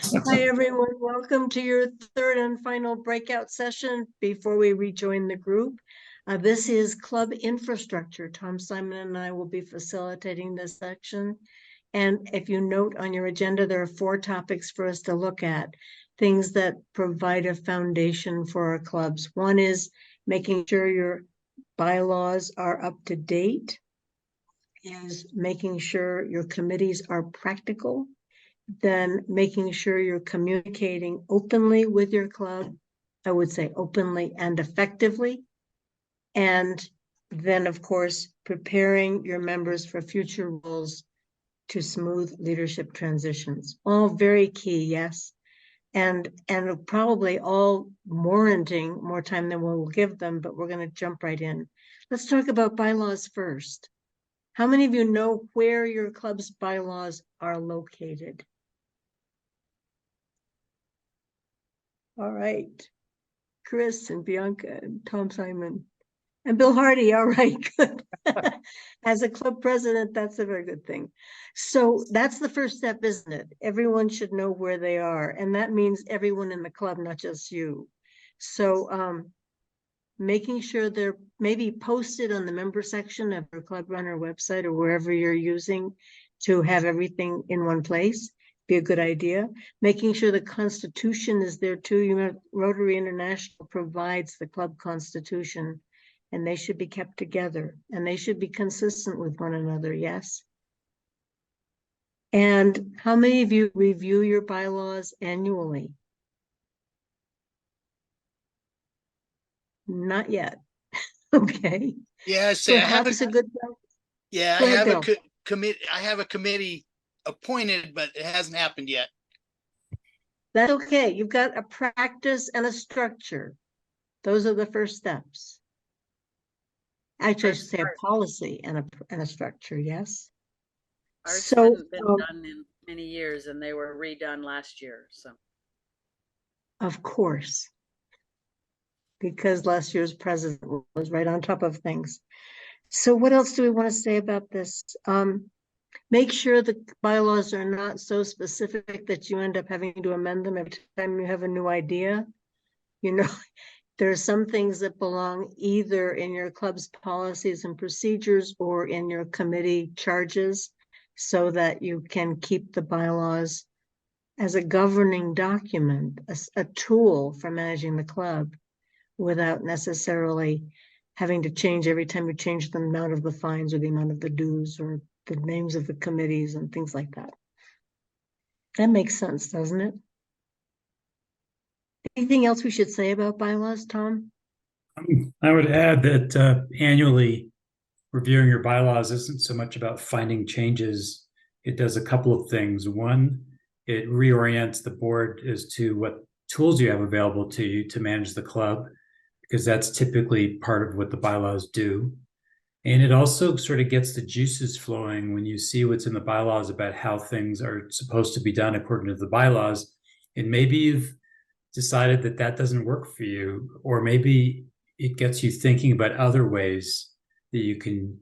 Hi, everyone. Welcome to your third and final breakout session before we rejoin the group. This is Club Infrastructure. Tom Simon and I will be facilitating this section. And if you note on your agenda, there are 4 topics for us to look at, things that provide a foundation for our clubs. One is making sure your bylaws are up to date, is making sure your committees are practical, then making sure you're communicating openly with your club. I would say openly and effectively. And then, of course, preparing your members for future roles to smooth leadership transitions. All very key, yes. And probably all warranting more time than we'll give them, but we're going to jump right in. Let's talk about bylaws first. How many of you know where your club's bylaws are located? All right. Chris and Bianca and Tom Simon and Bill Hardy. All right, good. As a club president, that's a very good thing. So that's the first step, isn't it? Everyone should know where they are. And that means everyone in the club, not just you. So making sure they're maybe posted on the member section of your Club Runner website or wherever you're using to have everything in one place. Be a good idea. Making sure the Constitution is there too. You know, Rotary International provides the club constitution, and they should be kept together, and they should be consistent with one another. Yes. And how many of you review your bylaws annually? Not yet. Okay. Yeah, I say I have Perhaps a good. yeah, Go I ahead, have Bill. a committee. I have a committee appointed, but it hasn't happened yet. That's okay. You've got a practice and a structure. Those are the first steps. Actually, I should say a policy and a structure, yes? Ours So, hadn't been done in many years, and they were redone last year, so. of course, because last year's president was right on top of things. So what else do we want to say about this? Make sure the bylaws are not so specific that you end up having to amend them every time you have a new idea. You know, there are some things that belong either in your club's policies and procedures or in your committee charges, so that you can keep the bylaws as a governing document, a tool for managing the club without necessarily having to change every time you change the amount of the fines or the amount of the dues or the names of the committees and things like that. That makes sense, doesn't it? Anything else we should say about bylaws, Tom? I would add that annually reviewing your bylaws isn't so much about finding changes. It does a couple of things. One, it reorients the board as to what tools you have available to you to manage the club, because that's typically part of what the bylaws do. And it also sort of gets the juices flowing when you see what's in the bylaws about how things are supposed to be done according to the bylaws. And maybe you've decided that that doesn't work for you, or maybe it gets you thinking about other ways that you can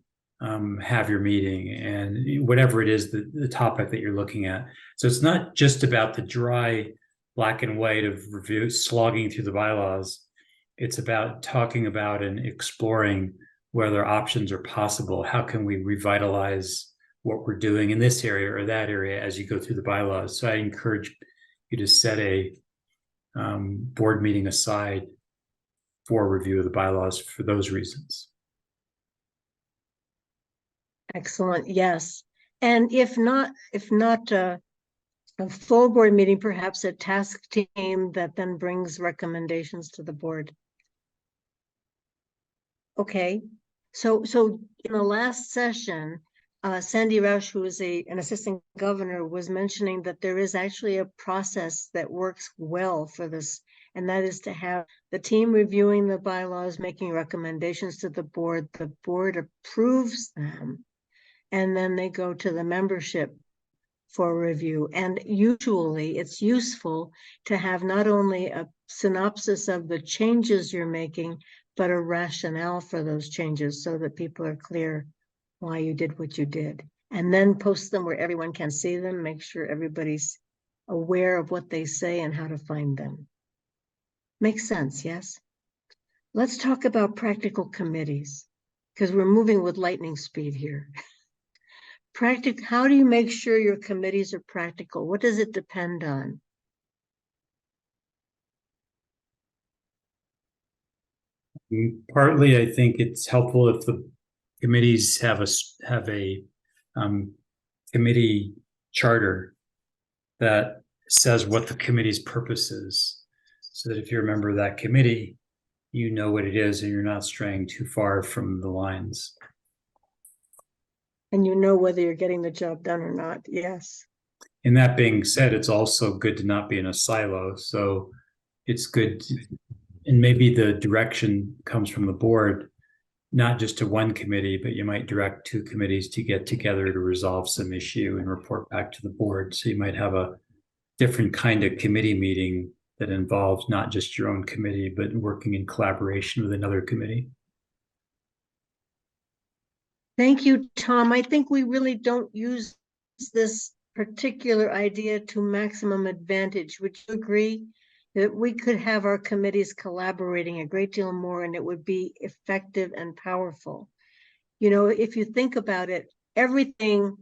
have your meeting, and whatever it is, the topic that you're looking at. So it's not just about the dry black and white of review, slogging through the bylaws. It's about talking about and exploring whether options are possible. How can we revitalize what we're doing in this area or that area as you go through the bylaws? So I encourage you to set a board meeting aside for review of the bylaws for those reasons. Excellent, yes. And if not a full board meeting, perhaps a task team that then brings recommendations to the board. Okay, so in the last session, Sandy Roush, who is an assistant governor, was mentioning that there is actually a process that works well for this, and that is to have the team reviewing the bylaws, making recommendations to the board approves them, and then they go to the membership for review. And usually it's useful to have not only a synopsis of the changes you're making, but a rationale for those changes so that people are clear why you did what you did. And then post them where everyone can see them, make sure everybody's aware of what they say and how to find them. Makes sense, yes? Let's talk about practical committees, because we're moving with lightning speed here. How do you make sure your committees are practical? What does it depend on? Partly, I think it's helpful if the committees have a committee charter that says what the committee's purpose is, so that if you're a member of that committee, you know what it is and you're not straying too far from the lines. And you know whether you're getting the job done or not. Yes. And that being said, it's also good to not be in a silo. So it's good, and maybe the direction comes from the board, not just to one committee, but you might direct two committees to get together to resolve some issue and report back to the board. So you might have a different kind of committee meeting that involves not just your own committee, but working in collaboration with another committee. Thank you, Tom. I think we really don't use this particular idea to maximum advantage. Would you agree that we could have our committees collaborating a great deal more and it would be effective and powerful? You know, if you think about it, everything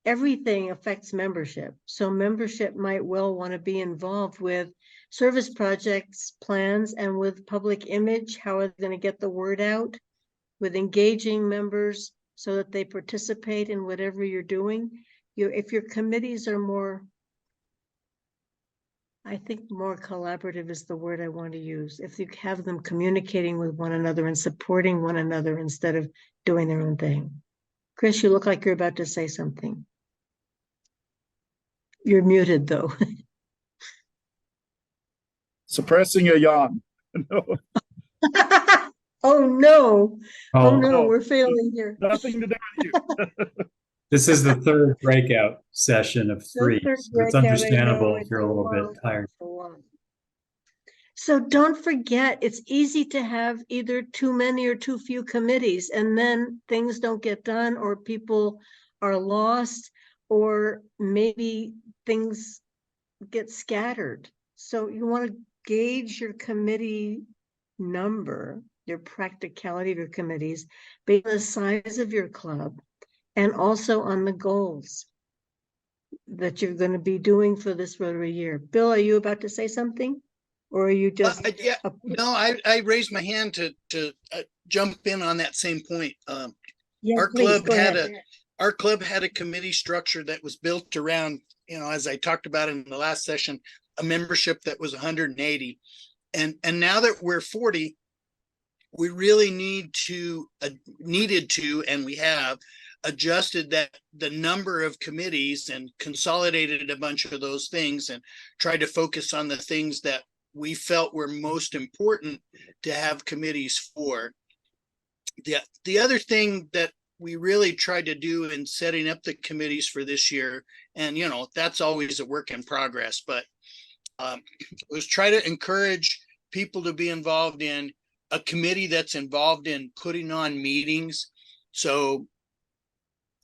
affects membership. So membership might well want to be involved with service projects, plans, and with public image. How are they going to get the word out? With engaging members so that they participate in whatever you're doing. If your committees are more, I think more collaborative is the word I want to use. If you have them communicating with one another and supporting one another instead of doing their own thing. Chris, you look like you're about to say something. You're muted though. Suppressing a yawn. No, Oh no. Oh no, no. we're failing here. Nothing to do with you. This is the third breakout session of three. Third So it's breakout, I know, understandable if it's you're a little bit long, tired. it's a lot. So don't forget, it's easy to have either too many or too few committees, and then things don't get done, or people are lost, or maybe things get scattered. So you want to gauge your committee number, your practicality of your committees, based on the size of your club, and also on the goals that you're going to be doing for this Rotary year. Bill, are you about to say something? Or are you just? Yeah, no, I raised my hand to jump in on that same point. Yeah, our please, club go had ahead. our club had a committee structure that was built around, as I talked about in the last session, a membership that was 180. And now that we're 40, we really needed to, and we have adjusted that the number of committees and consolidated a bunch of those things and tried to focus on the things that we felt were most important to have committees for. The other thing that we really tried to do in setting up the committees for this year, and that's always a work in progress, but was try to encourage people to be involved in a committee that's involved in putting on meetings. So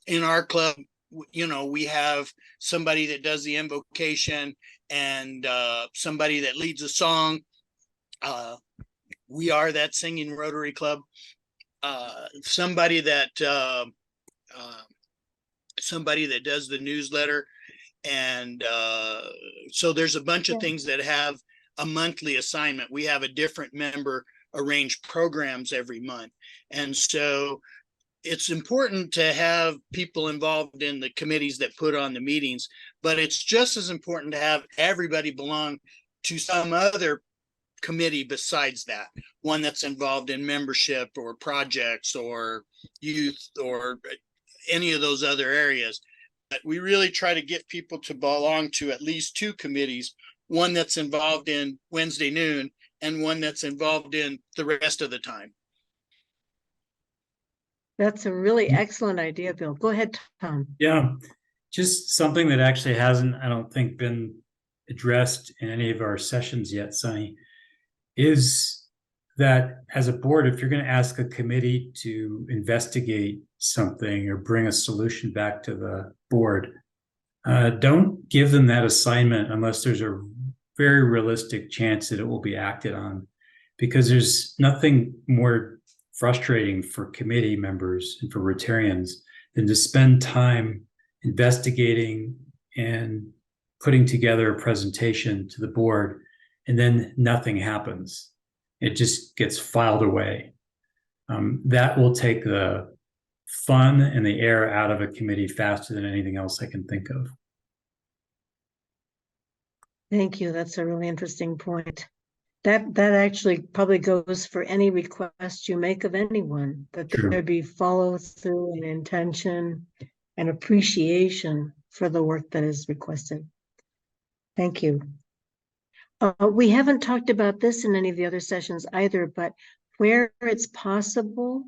in our club, we have somebody that does the invocation and somebody that leads a song. We are that singing Rotary Club. Somebody that does the newsletter. And so there's a bunch of things that have a monthly assignment. We have a different member arrange programs every month. And so it's important to have people involved in the committees that put on the meetings, but it's just as important to have everybody belong to some other committee besides that, one that's involved in membership or projects or youth or any of those other areas. But we really try to get people to belong to at least two committees, one that's involved in Wednesday noon and one that's involved in the rest of the time. That's a really excellent idea, Bill. Go ahead, Tom. Yeah, just something that actually hasn't, I don't think, been addressed in any of our sessions yet, Sunny, is that as a board, if you're going to ask a committee to investigate something or bring a solution back to the board, Don't give them that assignment unless there's a very realistic chance that it will be acted on, because there's nothing more frustrating for committee members and for Rotarians than to spend time investigating and putting together a presentation to the board, and then nothing happens. It just gets filed away. That will take the fun and the air out of a committee faster than anything else I can think of. Thank you. That's a really interesting point. That actually probably goes for any request you make of anyone, that True. there be follow through and intention and appreciation for the work that is requested. Thank you. We haven't talked about this in any of the other sessions either, but where it's possible,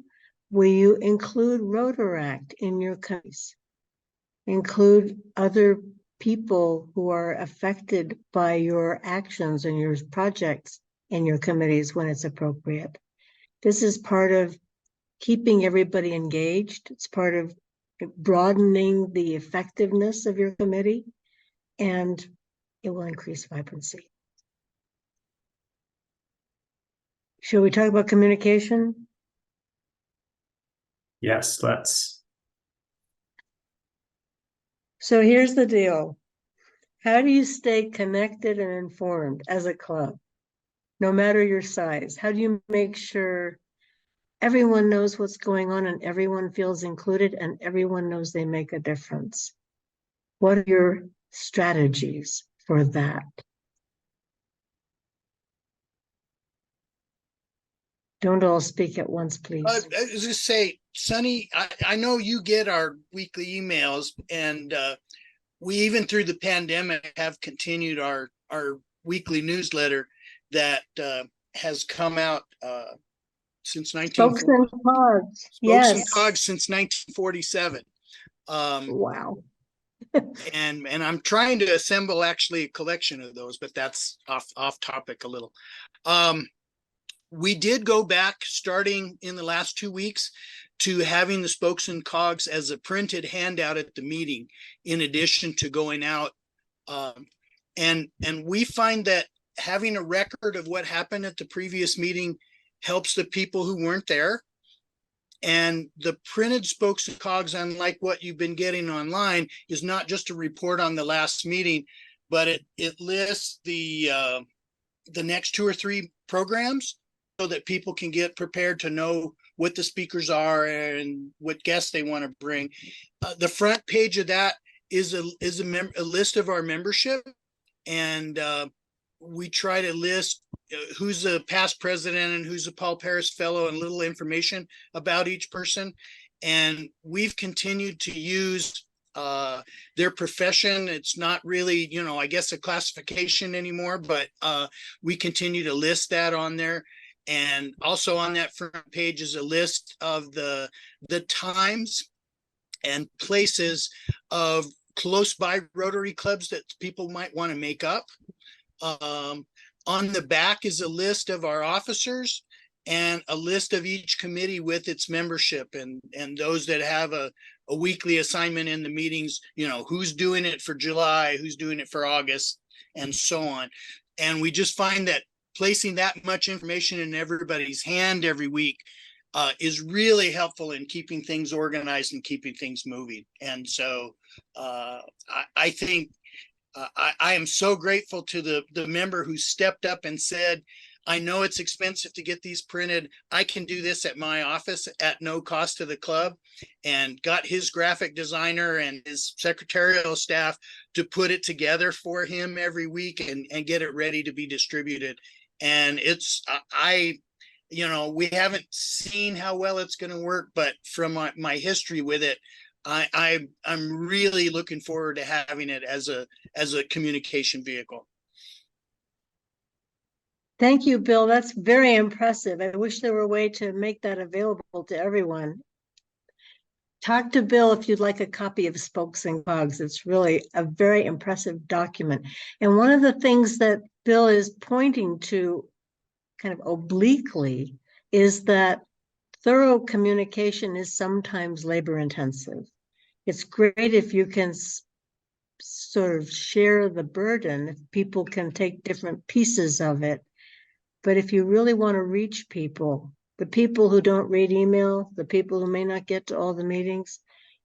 will you include Rotaract in your committees? Include other people who are affected by your actions and your projects in your committees when it's appropriate. This is part of keeping everybody engaged. It's part of broadening the effectiveness of your committee, and it will increase vibrancy. Shall we talk about communication? Yes, let's. So here's the deal. How do you stay connected and informed as a club, no matter your size? How do you make sure everyone knows what's going on and everyone feels included and everyone knows they make a difference? What are your strategies for that? Don't all speak at once, please. I was just say, Sonny, I know you get our weekly emails, and we, even through the pandemic, have continued our weekly newsletter that has come out since Spokes and Pods. Spokes Yes. and Cogs since 1947. Wow. And I'm trying to assemble actually a collection of those, but that's off topic a little. We did go back starting in the last 2 weeks to having the Spokes and Cogs as a printed handout at the meeting, in addition to going out. And we find that having a record of what happened at the previous meeting helps the people who weren't there. And the printed Spokes and Cogs, unlike what you've been getting online, is not just a report on the last meeting, but it lists the next 2 or 3 programs, so that people can get prepared to know what the speakers are and what guests they want to bring. The front page of that is a list of our membership, and we try to list who's a past president and who's a Paul Paris Fellow, and little information about each person. And we've continued to use their profession. It's not really, I guess, a classification anymore, but we continue to list that on there. And also on that front page is a list of the times and places of close by Rotary clubs that people might want to make up. On the back is a list of our officers and a list of each committee with its membership, and those that have a weekly assignment in the meetings, who's doing it for July, who's doing it for August, and so on. And we just find that placing that much information in everybody's hand every week is really helpful in keeping things organized and keeping things moving. And so I think I am so grateful to the member who stepped up and said, I know it's expensive to get these printed. I can do this at my office at no cost to the club, and got his graphic designer and his secretarial staff to put it together for him every week and get it ready to be distributed. And it's, we haven't seen how well it's going to work, but from my history with it, I'm really looking forward to having it as a communication vehicle. Thank you, Bill. That's very impressive. I wish there were a way to make that available to everyone. Talk to Bill if you'd like a copy of Spokes and Cogs. It's really a very impressive document. And one of the things that Bill is pointing to kind of obliquely is that thorough communication is sometimes labor intensive. It's great if you can sort of share the burden, if people can take different pieces of it. But if you really want to reach people, the people who don't read email, the people who may not get to all the meetings,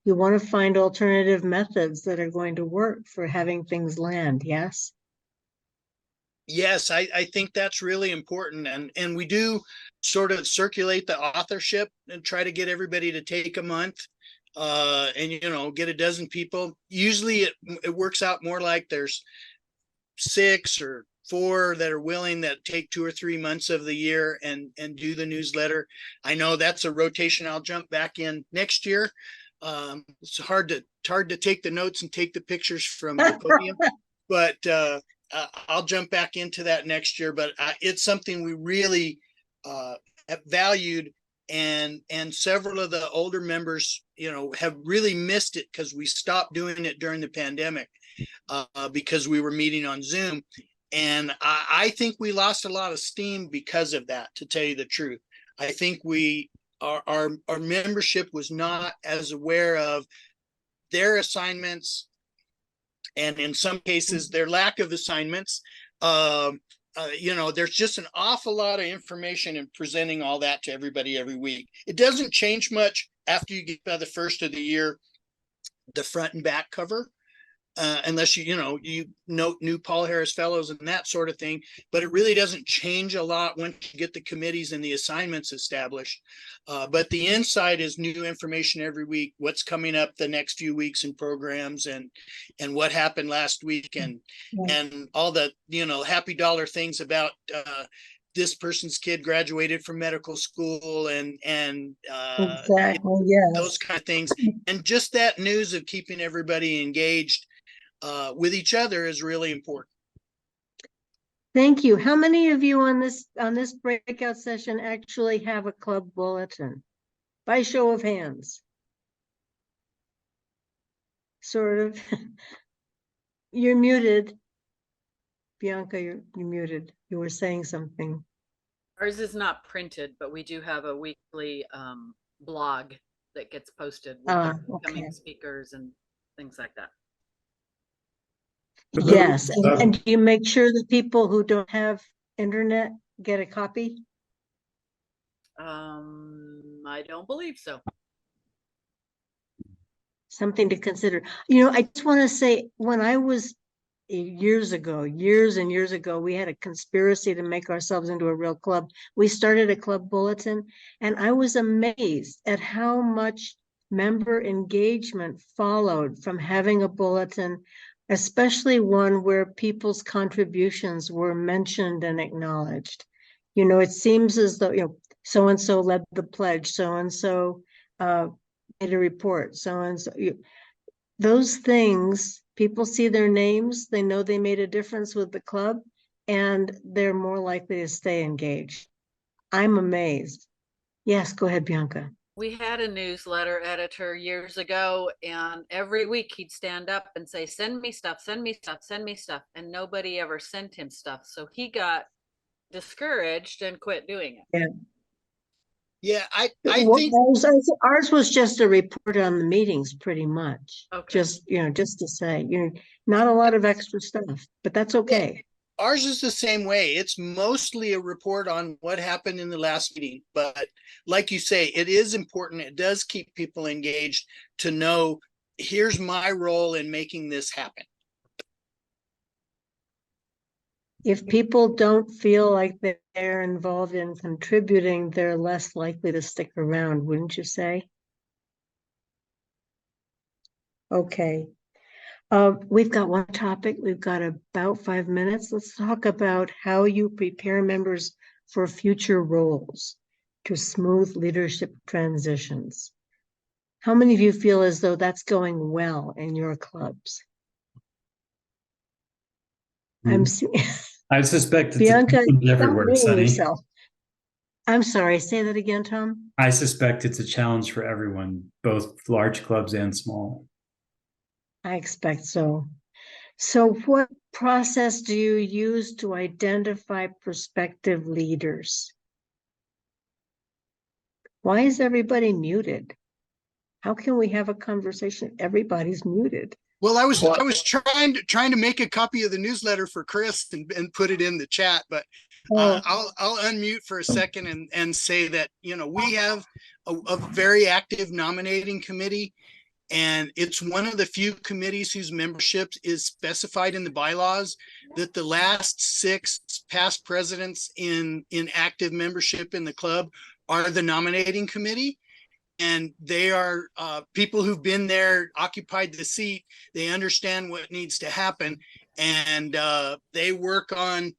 you want to find alternative methods that are going to work for having things land, yes? Yes, I think that's really important. And we do sort of circulate the authorship and try to get everybody to take a month and, you know, get a dozen people. Usually it works out more like there's 6 or 4 that are willing, that take 2 or 3 months of the year and do the newsletter. I know that's a rotation. I'll jump back in next year. It's hard to take the notes and take the pictures from the podium, but I'll jump back into that next year. But it's something we really have valued, and several of the older members, you know, have really missed it because we stopped doing it during the pandemic because we were meeting on Zoom. And I think we lost a lot of steam because of that, to tell you the truth. I think our membership was not as aware of their assignments, and in some cases their lack of assignments. You know, there's just an awful lot of information and presenting all that to everybody every week. It doesn't change much after you get by the first of the year, the front and back cover. Unless you note new Paul Harris Fellows and that sort of thing, but it really doesn't change a lot once you get the committees and the assignments established. But the inside is new information every week, what's coming up the next few weeks in programs, and what happened last week, and all the, you know, happy dollar things about this person's kid graduated from medical school, and Exactly, yes. those kind of things. And just that news of keeping everybody engaged with each other is really important. Thank you. How many of you on this breakout session actually have a club bulletin? By show of hands. Sort of. You're muted. Bianca, you're muted. You were saying something. Ours is not printed, but we do have a weekly blog that gets posted with upcoming speakers and things like that. Yes, and do you make sure that people who don't have internet get a copy? I don't believe so. Something to consider. You know, I just want to say, when I was years and years ago, we had a conspiracy to make ourselves into a real club. We started a club bulletin, and I was amazed at how much member engagement followed from having a bulletin, especially one where people's contributions were mentioned and acknowledged. You know, it seems as though, you know, so-and-so led the pledge, so-and-so made a report, so-and-so. Those things, people see their names, they know they made a difference with the club, and they're more likely to stay engaged. I'm amazed. Yes, go ahead, Bianca. We had a newsletter editor years ago, and every week he'd stand up and say, send me stuff, send me stuff, send me stuff. And nobody ever sent him stuff. So he got discouraged and quit doing it. Yeah. Yeah, I Well, think ours was just a report on the meetings, pretty much. Okay. Just, you know, just to say, you know, not a lot of extra stuff, but that's okay. ours is the same way. It's mostly a report on what happened in the last meeting. But like you say, it is important. It does keep people engaged to know, here's my role in making this happen. If people don't feel like they're involved in contributing, they're less likely to stick around, wouldn't you say? Okay. We've got one topic. We've got about 5 minutes. Let's talk about how you prepare members for future roles to smooth leadership transitions. How many of you feel as though that's going well in your clubs? I suspect it's Bianca, everywhere, Sunny. yourself. I'm sorry, say that again, Tom. I suspect it's a challenge for everyone, both large clubs and small. I expect so. So what process do you use to identify prospective leaders? Why is everybody muted? How can we have a conversation? Everybody's muted. Well, I was trying to make a copy of the newsletter for Chris and put it in the chat, but Oh, I'll unmute for a second and say that, you know, we have a very active nominating committee, and it's one of the few committees whose membership is specified in the bylaws, that the last 6 past presidents in active membership in the club are the nominating committee. And they are people who've been there, occupied the seat. They understand what needs to happen, and they work on.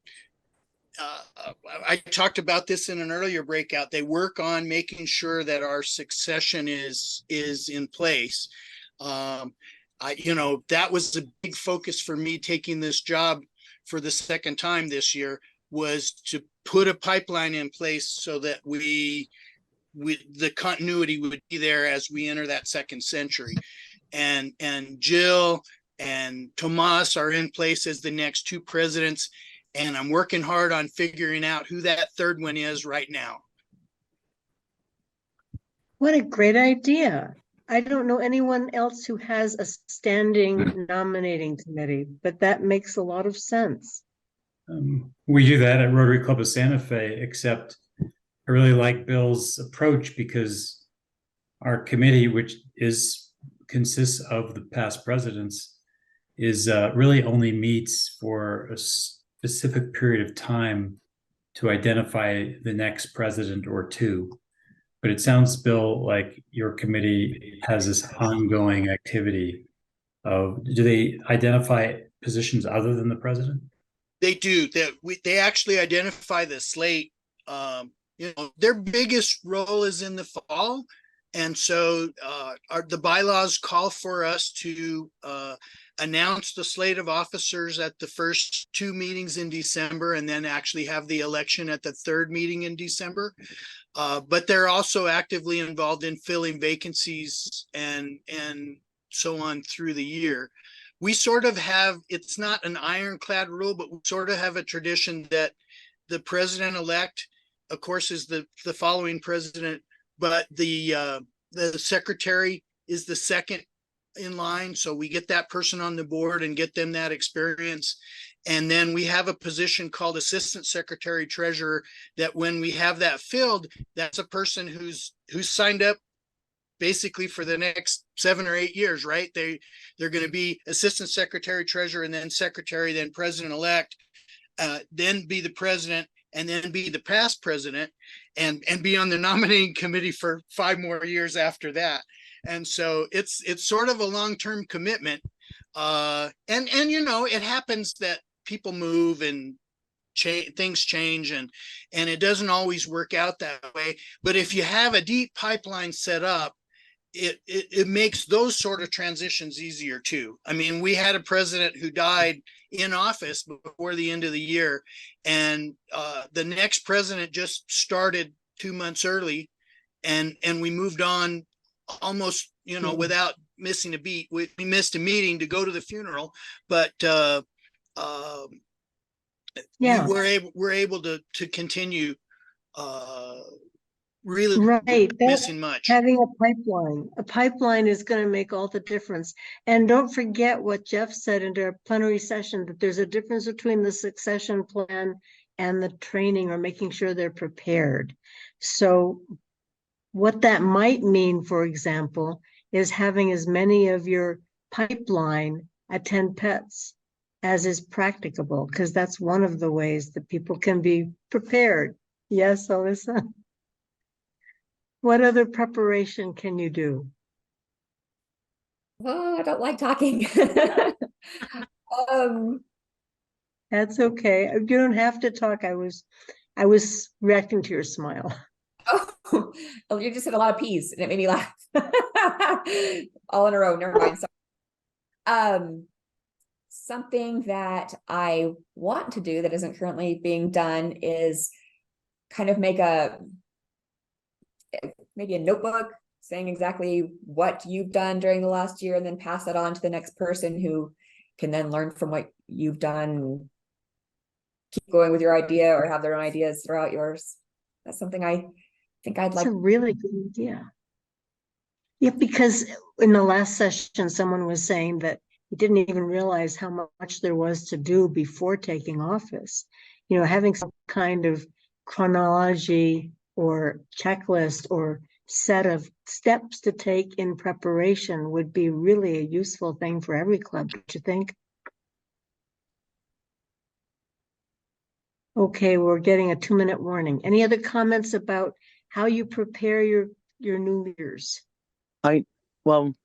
I talked about this in an earlier breakout. They work on making sure that our succession is in place. You know, that was a big focus for me taking this job for the second time this year, was to put a pipeline in place so that the continuity would be there as we enter that second century. And Jill and Tomas are in place as the next 2 presidents, and I'm working hard on figuring out who that third one is right now. what a great idea. I don't know anyone else who has a standing nominating committee, but that makes a lot of sense. We do that at Rotary Club of Santa Fe, except I really like Bill's approach, because our committee, which consists of the past presidents, is really only meets for a specific period of time to identify the next president or 2. But it sounds, Bill, like your committee has this ongoing activity of, do they identify positions other than the president? They do. They actually identify the slate. You know, their biggest role is in the fall, and so the bylaws call for us to announce the slate of officers at the first 2 meetings in December, and then actually have the election at the 3rd meeting in December. But they're also actively involved in filling vacancies and so on through the year. We sort of have, it's not an ironclad rule, but we sort of have a tradition that the president-elect, of course, is the following president, but the secretary is the second in line. So we get that person on the board and get them that experience. And then we have a position called assistant secretary treasurer, that when we have that filled, that's a person who's signed up basically for the next 7 or 8 years, right? They're going to be assistant secretary treasurer, and then secretary, then president-elect, then be the president, and then be the past president, and be on the nominating committee for 5 more years after that. And so it's sort of a long-term commitment. And you know, it happens that people move and things change, and it doesn't always work out that way. But if you have a deep pipeline set up, it makes those sort of transitions easier too. I mean, we had a president who died in office before the end of the year, and the next president just started 2 months early, and we moved on almost, you know, without missing a beat. We missed a meeting to go to the funeral, but Yeah, we're able to continue really right. missing much. Having a pipeline is going to make all the difference. And don't forget what Jeff said in our plenary session, that there's a difference between the succession plan and the training, or making sure they're prepared. So what that might mean, for example, is having as many of your pipeline attend pets as is practicable, because that's one of the ways that people can be prepared. Yes, Alyssa? What other preparation can you do? Oh, I don't like talking. That's okay. You don't have to talk. I was reacting to your smile. Oh, you just said a lot of P's and it made me laugh. All in a row. Never mind. Sorry. Something that I want to do that isn't currently being done is kind of make maybe a notebook saying exactly what you've done during the last year, and then pass that on to the next person who can then learn from what you've done and keep going with your idea, or have their own ideas throughout yours. That's something I think I'd like. That's a really good idea. Yeah, because in the last session, someone was saying that he didn't even realize how much there was to do before taking office. You know, having some kind of chronology or checklist or set of steps to take in preparation would be really a useful thing for every club, don't you think? Okay, we're getting a 2-minute warning. Any other comments about how you prepare your new leaders? Well,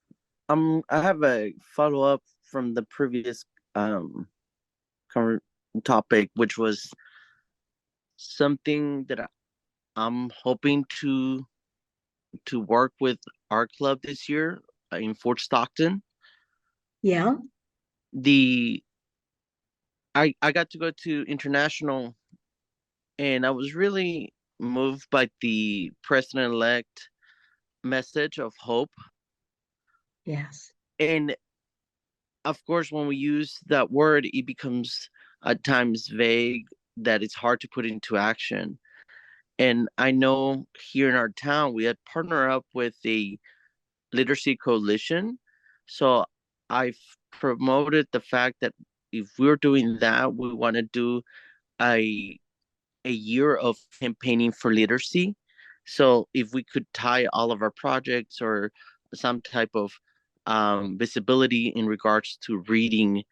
I have a follow up from the previous topic, which was something that I'm hoping to work with our club this year in Fort Stockton. Yeah, The I got to go to international, and I was really moved by the president elect message of hope. yes. And of course, when we use that word, it becomes at times vague, that it's hard to put into action. And I know here in our town, we had partnered up with a literacy coalition. So I've promoted the fact that if we're doing that, we want to do a year of campaigning for literacy. So if we could tie all of our projects or some type of visibility in regards to reading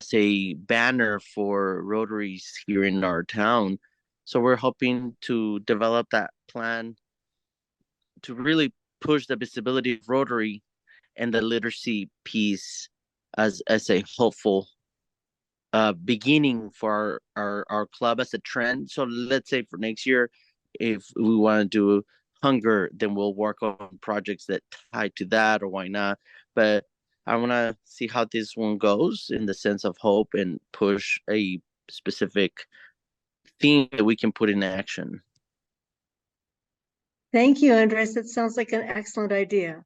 as a banner for Rotaries here in our town. So we're hoping to develop that plan to really push the visibility of Rotary and the literacy piece as a hopeful beginning for our club as a trend. So let's say for next year, if we want to do hunger, then we'll work on projects that tie to that, or why not. But I want to see how this one goes in the sense of hope and push a specific theme that we can put in action. Thank you, Andres. That sounds like an excellent idea.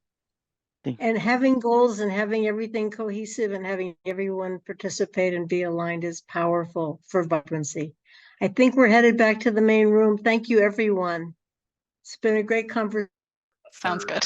And having goals and having everything cohesive and having everyone participate and be aligned is powerful for vibrancy. I think we're headed back to the main room. Thank you, everyone. It's been a great conversation. Sounds good.